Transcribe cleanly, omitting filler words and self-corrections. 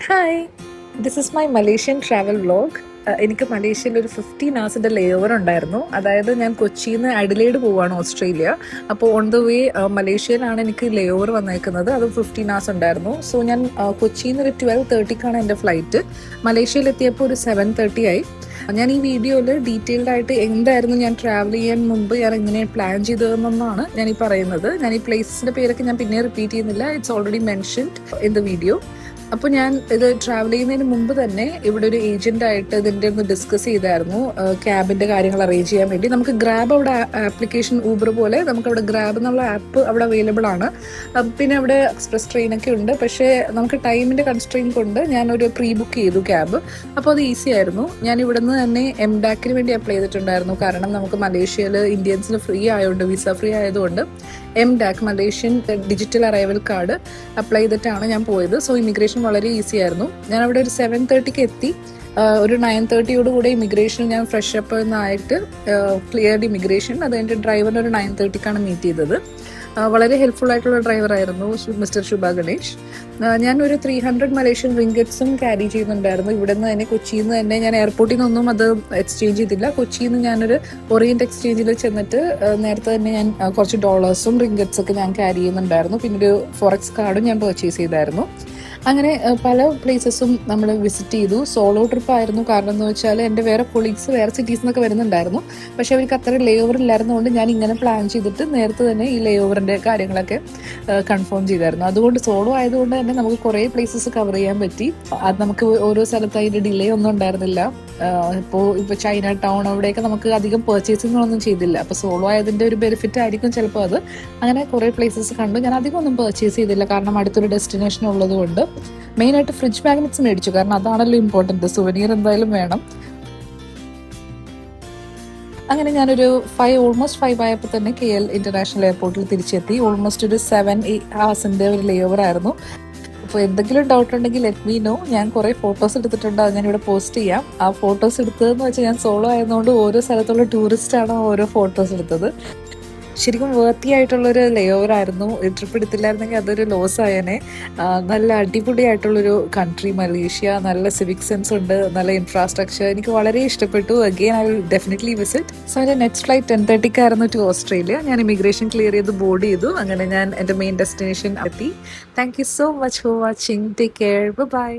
Hi, this is my Malaysian travel vlog. എനിക്ക് മലേഷ്യയിൽ ഒരു 15 hours ലേ ഓവർ ഉണ്ടായിരുന്നു. അതായത് ഞാൻ കൊച്ചിയിൽ നിന്ന് അഡിലേഡ് പോവുകയാണ്, ഓസ്ട്രേലിയ. അപ്പോൾ ഓൺ ദ വേ മലേഷ്യയിലാണ് എനിക്ക് ലേ ഓവർ വന്നേക്കുന്നത്. അത് 15 hours ഉണ്ടായിരുന്നു. സോ ഞാൻ കൊച്ചിയിൽ നിന്ന് ഒരു 12:30ക്കാണ് എൻ്റെ ഫ്ലൈറ്റ്. മലേഷ്യയിൽ എത്തിയപ്പോൾ ഒരു 7:30 ആയി. ഞാൻ ഈ വീഡിയോയിൽ ഡീറ്റെയിൽഡ് ആയിട്ട് എന്തായിരുന്നു ഞാൻ ട്രാവൽ ചെയ്യാൻ മുമ്പ് ഞാൻ എങ്ങനെ പ്ലാൻ ചെയ്തതെന്നാണ് ഞാൻ ഈ പറയുന്നത്. ഞാൻ ഈ പ്ലേസിൻ്റെ പേരൊക്കെ ഞാൻ പിന്നെ റിപ്പീറ്റ് ചെയ്യുന്നില്ല. It's already mentioned in the video. അപ്പോൾ ഞാൻ ഇത് ട്രാവൽ ചെയ്യുന്നതിന് മുമ്പ് തന്നെ ഇവിടെ ഒരു ഏജൻ്റായിട്ട് ഇതിൻ്റെ ഒന്ന് ഡിസ്കസ് ചെയ്തായിരുന്നു, ക്യാബിൻ്റെ കാര്യങ്ങൾ അറേഞ്ച് ചെയ്യാൻ വേണ്ടി. നമുക്ക് ഗ്രാബ് അവിടെ ആപ്ലിക്കേഷൻ ഊബർ പോലെ നമുക്കവിടെ ഗ്രാബ് എന്നുള്ള ആപ്പ് അവിടെ അവൈലബിൾ ആണ്. പിന്നെ അവിടെ എക്സ്പ്രസ് ട്രെയിനൊക്കെ ഉണ്ട്. പക്ഷേ നമുക്ക് ടൈമിൻ്റെ കൺസ്ട്രെയിൻ കൊണ്ട് ഞാനൊരു പ്രീ ബുക്ക് ചെയ്തു ക്യാബ്. അപ്പോൾ അത് ഈസി ആയിരുന്നു. ഞാൻ ഇവിടെ നിന്ന് തന്നെ എംഡാക്കിന് വേണ്ടി അപ്ലൈ ചെയ്തിട്ടുണ്ടായിരുന്നു. കാരണം നമുക്ക് മലേഷ്യയിൽ ഇന്ത്യൻസിന് ഫ്രീ ആയതുകൊണ്ട്, വിസ ഫ്രീ ആയതുകൊണ്ട് MDAC Malaysian digital arrival card apply ചെയ്തിട്ടാണ് ഞാൻ പോയത്. സോ ഇമിഗ്രേഷൻ വളരെ ഈസി ആയിരുന്നു. ഞാൻ അവിടെ ഒരു 7:30ക്ക് എത്തി. ഒരു 9:30 ഇമിഗ്രേഷൻ ഞാൻ ഫ്രഷ് അപ്പ് എന്നായിട്ട് ക്ലിയർഡ് ഇമിഗ്രേഷൻ. അത് എൻ്റെ ഡ്രൈവറിന് ഒരു 9:30ക്കാണ് മീറ്റ് ചെയ്തത്. വളരെ ഹെൽപ്ഫുൾ ആയിട്ടുള്ള ഡ്രൈവറായിരുന്നു മിസ്റ്റർ ശുഭ ഗണേഷ്. ഞാനൊരു 300 മലേഷ്യൻ റിങ്കറ്റ്സും ക്യാരി ചെയ്യുന്നുണ്ടായിരുന്നു. ഇവിടെ നിന്ന് തന്നെ, കൊച്ചിയിൽ നിന്ന് തന്നെ. ഞാൻ എയർപോർട്ടിൽ നിന്നൊന്നും അത് എക്സ്ചേഞ്ച് ചെയ്തില്ല. കൊച്ചിയിൽ നിന്ന് ഞാനൊരു ഓറിയന്റ് എക്സ്ചേഞ്ചിൽ ചെന്നിട്ട് നേരത്തെ തന്നെ ഞാൻ കുറച്ച് ഡോളേഴ്സും റിങ്കറ്റ്സൊക്കെ ഞാൻ ക്യാരി ചെയ്യുന്നുണ്ടായിരുന്നു. പിന്നെ ഒരു ഫോറക്സ് കാർഡും ഞാൻ പർച്ചേസ് ചെയ്തായിരുന്നു. അങ്ങനെ പല പ്ലേസസും നമ്മൾ വിസിറ്റ് ചെയ്തു. സോളോ ട്രിപ്പ് ആയിരുന്നു. കാരണം എന്ന് വെച്ചാൽ എൻ്റെ വേറെ കൊളീഗ്സ് വേറെ സിറ്റീസിൽ നിന്നൊക്കെ വരുന്നുണ്ടായിരുന്നു. പക്ഷേ അവർക്ക് അത്ര ലേ ഓവർ ഇല്ലായിരുന്നുകൊണ്ട് ഞാൻ ഇങ്ങനെ പ്ലാൻ ചെയ്തിട്ട് നേരത്തെ തന്നെ ഈ ലേ ഓവറിൻ്റെ കാര്യങ്ങളൊക്കെ കൺഫേം ചെയ്തായിരുന്നു. അതുകൊണ്ട് സോളോ ആയതുകൊണ്ട് തന്നെ നമുക്ക് കുറേ പ്ലേസസ് കവർ ചെയ്യാൻ പറ്റി. അത് നമുക്ക് ഓരോ സ്ഥലത്ത് അതിൻ്റെ ഡിലേ ഒന്നും ഉണ്ടായിരുന്നില്ല. ഇപ്പോൾ ചൈന ടൗൺ അവിടെയൊക്കെ നമുക്ക് അധികം പർച്ചേസിങ്ങൊന്നും ചെയ്തില്ല. അപ്പോൾ സോളോ ആയതിൻ്റെ ഒരു ബെനിഫിറ്റ് ആയിരിക്കും ചിലപ്പോൾ അത്. അങ്ങനെ കുറേ പ്ലേസസ് കണ്ടു. ഞാൻ അധികം ഒന്നും പർച്ചേസ് ചെയ്തില്ല, കാരണം അടുത്തൊരു ഡെസ്റ്റിനേഷൻ ഉള്ളതുകൊണ്ട്. മെയിനായിട്ട് ഫ്രിഡ്ജ് മാഗ്നറ്റ്സ് മേടിച്ചു, കാരണം അതാണല്ലോ ഇമ്പോർട്ടൻറ്റ്. സുവനീർ എന്തായാലും വേണം. അങ്ങനെ ഞാനൊരു ഓൾമോസ്റ്റ് 5 ആയപ്പോൾ തന്നെ KL ഇന്റർനാഷണൽ എയർപോർട്ടിൽ തിരിച്ചെത്തി. ഓൾമോസ്റ്റ് ഒരു 7-8 hours ഒരു ലേ ഓവർ ആയിരുന്നു. അപ്പോൾ എന്തെങ്കിലും ഡൗട്ട് ഉണ്ടെങ്കിൽ ലെറ്റ് മീ നോ. ഞാൻ കുറേ ഫോട്ടോസ് എടുത്തിട്ടുണ്ട്, അത് ഞാനിവിടെ പോസ്റ്റ് ചെയ്യാം. ആ ഫോട്ടോസ് എടുത്തതെന്ന് വെച്ചാൽ ഞാൻ സോളോ ആയതുകൊണ്ട് ഓരോ സ്ഥലത്തുള്ള ടൂറിസ്റ്റാണ് ഓരോ ഫോട്ടോസ് എടുത്തത്. ശരിക്കും വേർത്തി ആയിട്ടുള്ളൊരു ലേ ഓവർ ആയിരുന്നു. ട്രിപ്പ് എടുത്തില്ലായിരുന്നെങ്കിൽ അതൊരു ലോസ് ആയേനെ. നല്ല അടിപൊളിയായിട്ടുള്ളൊരു കൺട്രി മലേഷ്യ. നല്ല സിവിക് സെൻസ് ഉണ്ട്, നല്ല ഇൻഫ്രാസ്ട്രക്ചർ. എനിക്ക് വളരെ ഇഷ്ടപ്പെട്ടു. Again I will definitely visit. So എൻ്റെ നെക്സ്റ്റ് ഫ്ലൈറ്റ് 10:30 ടു ഓസ്ട്രേലിയ. ഞാൻ ഇമിഗ്രേഷൻ ക്ലിയർ ചെയ്ത് ബോർഡ് ചെയ്തു. അങ്ങനെ ഞാൻ എൻ്റെ മെയിൻ ഡെസ്റ്റിനേഷൻ എത്തി. Thank you so much for watching. Take care. By.